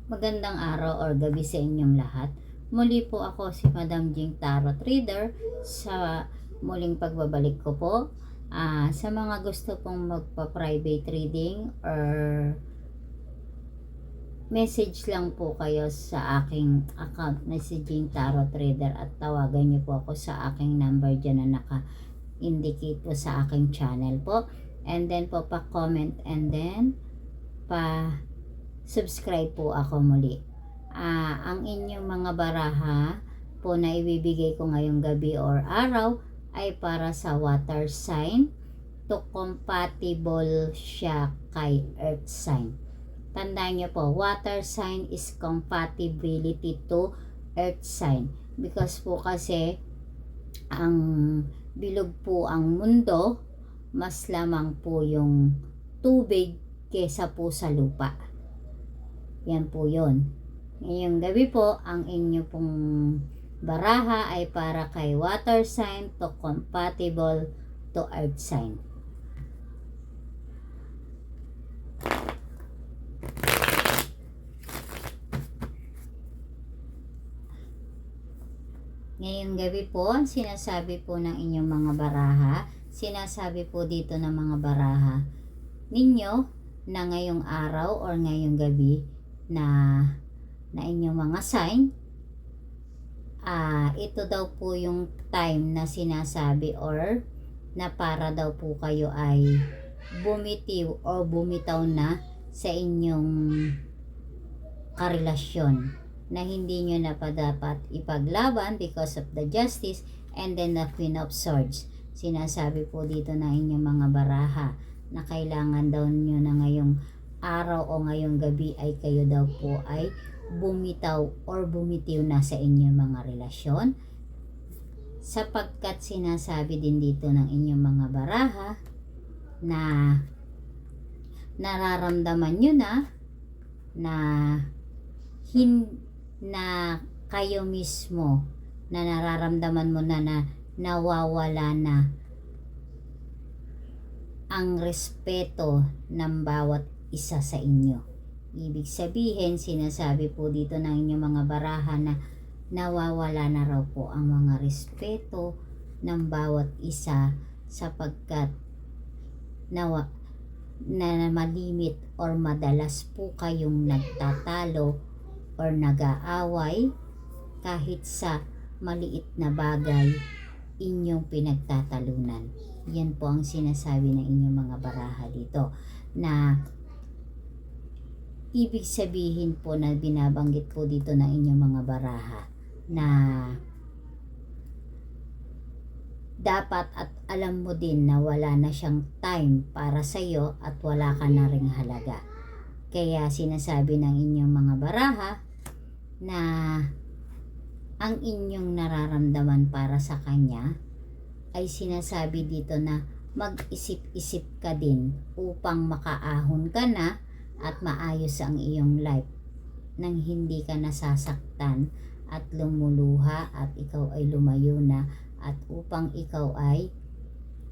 Magandang araw or gabi sa inyong lahat. Muli po ako si Madam Jing Tarot Reader sa muling pagbabalik ko po. Sa mga gusto pong magpa-private reading or message lang po kayo sa aking account na si Jing Tarot Reader at tawagan niyo po ako sa aking number dyan na naka-indicate po sa aking channel po. And then po pa-comment and then subscribe po ako muli. Ang inyong mga baraha po na ibibigay ko ngayong gabi or araw ay para sa water sign to compatible siya kay earth sign. Tandaan nyo po, water sign is compatibility to earth sign. Because po kasi ang bilog po ang mundo, mas lamang po yung tubig kesa po sa lupa. Yan po yun. Ngayong gabi po, ang inyo pong baraha ay para kay water sign to compatible to earth sign. Ngayong gabi po, sinasabi po ng inyong mga baraha, sinasabi po dito ng mga baraha ninyo na ngayong araw or ngayong gabi na inyong mga sign, ito daw po yung time na sinasabi or na para daw po kayo ay bumitiw o bumitaw na sa inyong karelasyon na hindi nyo na pa dapat ipaglaban because of the justice and then the Queen of Swords. Sinasabi po dito na inyong mga baraha na kailangan daw nyo na ngayong araw o ngayong gabi ay kayo daw po ay bumitaw or bumitiw na sa inyong mga relasyon, sapagkat sinasabi din dito ng inyong mga baraha na nararamdaman nyo na kayo mismo na nararamdaman mo na nawawala na ang respeto ng bawat isa sa inyo. Ibig sabihin, sinasabi po dito ng inyong mga baraha na nawawala na raw po ang mga respeto ng bawat isa sapagkat na malimit or madalas po kayong nagtatalo or nag-aaway kahit sa maliit na bagay inyong pinagtatalunan. Yan po ang sinasabi ng inyong mga baraha dito na ibig sabihin po na binabanggit po dito ng inyong mga baraha na dapat at alam mo din na wala na siyang time para sa iyo at wala ka na ring halaga. Kaya sinasabi ng inyong mga baraha na ang inyong nararamdaman para sa kanya ay sinasabi dito na mag-isip-isip ka din upang makaahon ka na at maayos ang iyong life nang hindi ka nasasaktan at lumuluha at ikaw ay lumayo na at upang ikaw ay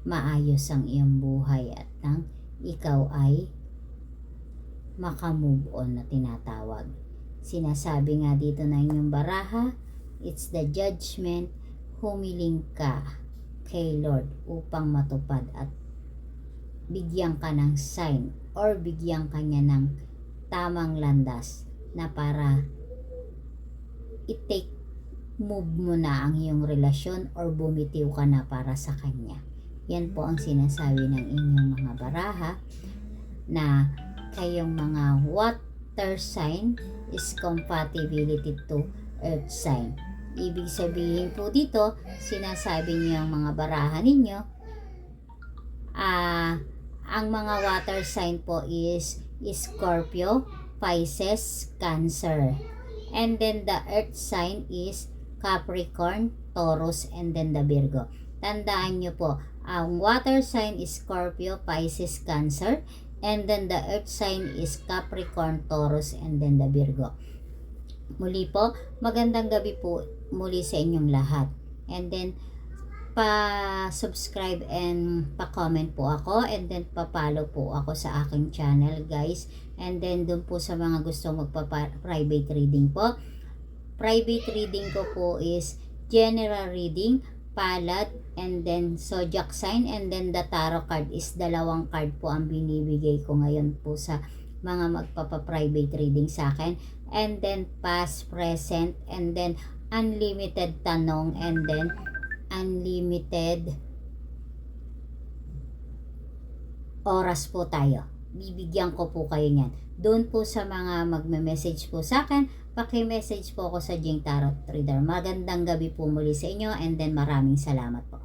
maayos ang iyong buhay at nang ikaw ay makamove on na tinatawag. Sinasabi nga dito na inyong baraha, it's the judgment, humiling ka kay Lord upang matupad at bigyan ka ng sign or bigyan ka niya ng tamang landas na para i-take move mo na ang iyong relasyon or bumitiw ka na para sa kanya. Yan po ang sinasabi ng inyong mga baraha na kayong mga water sign is compatibility to earth sign. Ibig sabihin po dito, sinasabi niyo ang mga baraha ninyo, ang mga water sign po is Scorpio, Pisces, Cancer. And then the earth sign is Capricorn, Taurus, and then the Virgo. Tandaan nyo po, ang water sign is Scorpio, Pisces, Cancer. And then the earth sign is Capricorn, Taurus, and then the Virgo. Muli po, magandang gabi po muli sa inyong lahat. And then, pa-subscribe and pa-comment po ako and then pa-follow po ako sa aking channel guys. And then dun po sa mga gustong magpa-private reading po. Private reading ko po is general reading, palad, and then zodiac sign, and then the tarot card is 2 card po ang binibigay ko ngayon po sa mga magpapa-private reading sa akin. And then past, present, and then unlimited tanong, and then unlimited oras po tayo. Bibigyan ko po kayo niyan. Doon po sa mga magme-message po sa akin, paki-message po ako sa Jing Tarot Reader. Magandang gabi po muli sa inyo, and then maraming salamat po.